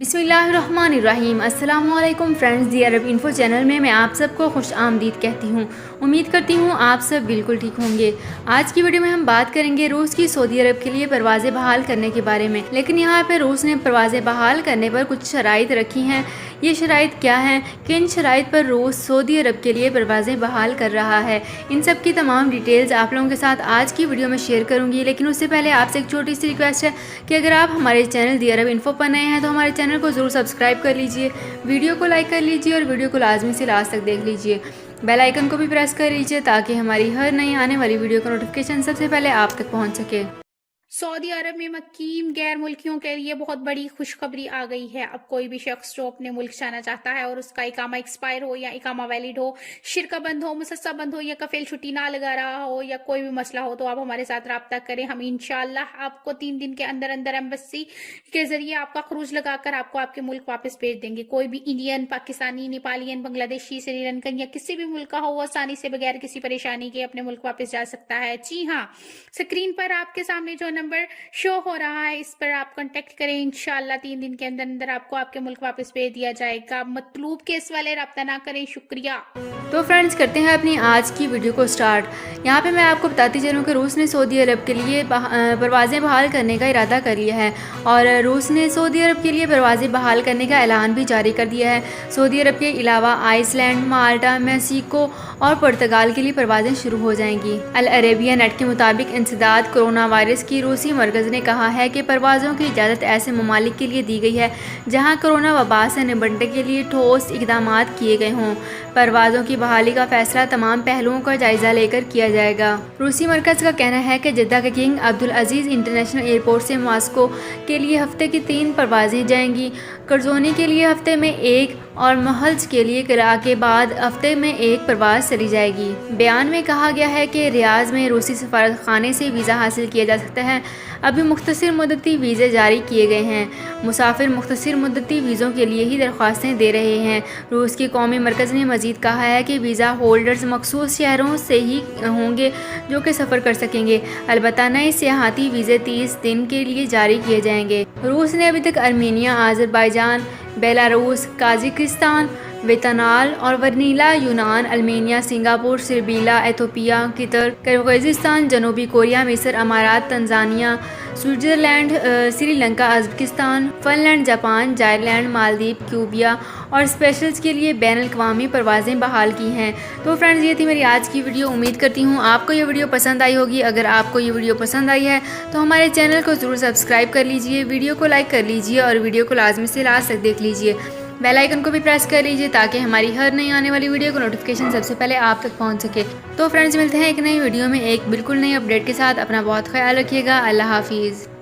बिस्मिल्लाहिर्रहमानिर्रहीम। अस्सलाम वालेकुम फ्रेंड्स, दी अरब इन्फो चैनल में मैं आप सबको खुश आमदीद कहती हूँ। उम्मीद करती हूँ आप सब बिल्कुल ठीक होंगे। आज की वीडियो में हम बात करेंगे रूस की सऊदी अरब के लिए परवाज़ें बहाल करने के बारे में। लेकिन यहाँ पे रूस ने परवाज़ें बहाल करने पर कुछ शराइत रखी हैं। ये शराइत क्या हैं, किन शराइत पर रूस सऊदी अरब के लिए परवाज़ें बहाल कर रहा है, इन सब की तमाम डिटेल्स आप लोगों के साथ आज की वीडियो में शेयर करूँगी। लेकिन उससे पहले आपसे एक छोटी सी रिक्वेस्ट है कि अगर आप हमारे चैनल दी अरब इन्फो पर नए हैं तो हमारे चैनल को ज़रूर सब्सक्राइब कर लीजिए, वीडियो को लाइक कर लीजिए और वीडियो को लाजमी से लास्ट तक देख लीजिए। बेल आइकन को भी प्रेस कर लीजिए ताकि हमारी हर नई आने वाली वीडियो का नोटिफिकेशन सबसे पहले आप तक पहुंच सके। सऊदी अरब में मुकीम गैर मुल्कियों के लिए बहुत बड़ी खुशखबरी आ गई है। अब कोई भी शख्स जो अपने मुल्क जाना चाहता है और उसका इकामा एक्सपायर हो या इकामा वैलिड हो, शिरका बंद हो, मुसस्सा बंद हो या कफील छुट्टी ना लगा रहा हो या कोई भी मसला हो तो आप हमारे साथ रब्ता करें। हम इंशाल्लाह आपको 3 दिन के अंदर अंदर एम्बेसी के जरिए आपका खरूज लगाकर आपको आपके मुल्क वापस भेज देंगे। कोई भी इंडियन, पाकिस्तानी, नेपालियन, बांग्लादेशी, श्रीलंकन या किसी भी मुल्क का हो वो आसानी से बगैर किसी परेशानी के अपने मुल्क वापस जा सकता है। जी हाँ, स्क्रीन पर आपके सामने जो नंबर शो हो रहा है इस पर आप कांटेक्ट करें। इंशाल्लाह 3 दिन के अंदर अंदर आपको आपके मुल्क वापस भेज दिया जाएगा। मतलूब केस वाले रब्ता ना करें। शुक्रिया। तो फ्रेंड्स, करते हैं अपनी आज की वीडियो को स्टार्ट। यहाँ पे मैं आपको बताती चलूँ कि रूस ने सऊदी अरब के लिए परवाज़ें बहाल करने का इरादा कर लिया है और रूस ने सऊदी अरब के लिए परवाज़ें बहाल करने का ऐलान भी जारी कर दिया है। सऊदी अरब के अलावा आइसलैंड, माल्टा, मेक्सिको और पुर्तगाल के लिए परवाज़ें शुरू हो जाएंगी। अल अरेबिया नेट के मुताबिक इंसदाद कोरोना वायरस की रूसी मरकज़ ने कहा है कि परवाज़ों की इजाज़त ऐसे ममालिक के लिए दी गई है जहाँ कोरोना वबा से निपटने के लिए ठोस इक़दाम किए गए हों। परवाज़ों की बहाली का फैसला तमाम पहलुओं का जायज़ा लेकर किया जाएगा। रूसी मरकज़ का कहना है कि जद्दा के किंग अब्दुल अजीज़ इंटरनेशनल एयरपोर्ट से मॉस्को के लिए हफ्ते की 3 परवाज़ें जाएंगी। करजोनी के लिए हफ्ते में 1 और महल्ज के लिए किरा के बाद हफ्ते में 1 परवाज़ चली जाएगी। बयान में कहा गया है कि रियाज में रूसी सफारत खाने से वीज़ा हासिल किया जा सकता है। अभी मुख्तसर मुद्दती वीज़े जारी किए गए हैं। मुसाफिर मुख्तसर मुद्दती वीज़ों के लिए ही दरख्वास्तें दे रहे हैं। रूस की कौमी मरकज़ ने मज़ीद कहा है कि वीज़ा होल्डर्स मखसूस शहरों से ही होंगे जो कि सफ़र कर सकेंगे। अलबत्ता नए सियाहती वीज़े 30 दिन के लिए जारी किए जाएंगे। रूस ने अभी तक Armenia, Azerbaijan, Belarus, Kazakhstan, Vietnam और वनीला, यूनान, अल्मेनिया, Singapore, Serbia, Ethiopia, Qatar, Kyrgyzstan, जनूबी कोरिया, मिस्र, अमारात, Tanzania, Switzerland, Sri Lanka, Uzbekistan, Finland, Japan, Thailand, Maldives, Cuba और स्पेशल्स के लिए बैनुल-अक़वामी परवाज़ें बहाल की हैं। तो फ्रेंड्स, ये थी मेरी आज की वीडियो। उम्मीद करती हूँ आपको ये वीडियो पसंद आई होगी। अगर आपको ये वीडियो पसंद आई है तो हमारे चैनल को ज़रूर सब्सक्राइब कर लीजिए, वीडियो को लाइक कर लीजिए और वीडियो को लाजमी से लास्ट तक देख लीजिए। बेल आइकन को भी प्रेस कर लीजिए ताकि हमारी हर नई आने वाली वीडियो को नोटिफिकेशन सबसे पहले आप तक पहुंच सके। तो फ्रेंड्स, मिलते हैं एक नई वीडियो में एक बिल्कुल नई अपडेट के साथ। अपना बहुत ख्याल रखिएगा। अल्लाह हाफिज़।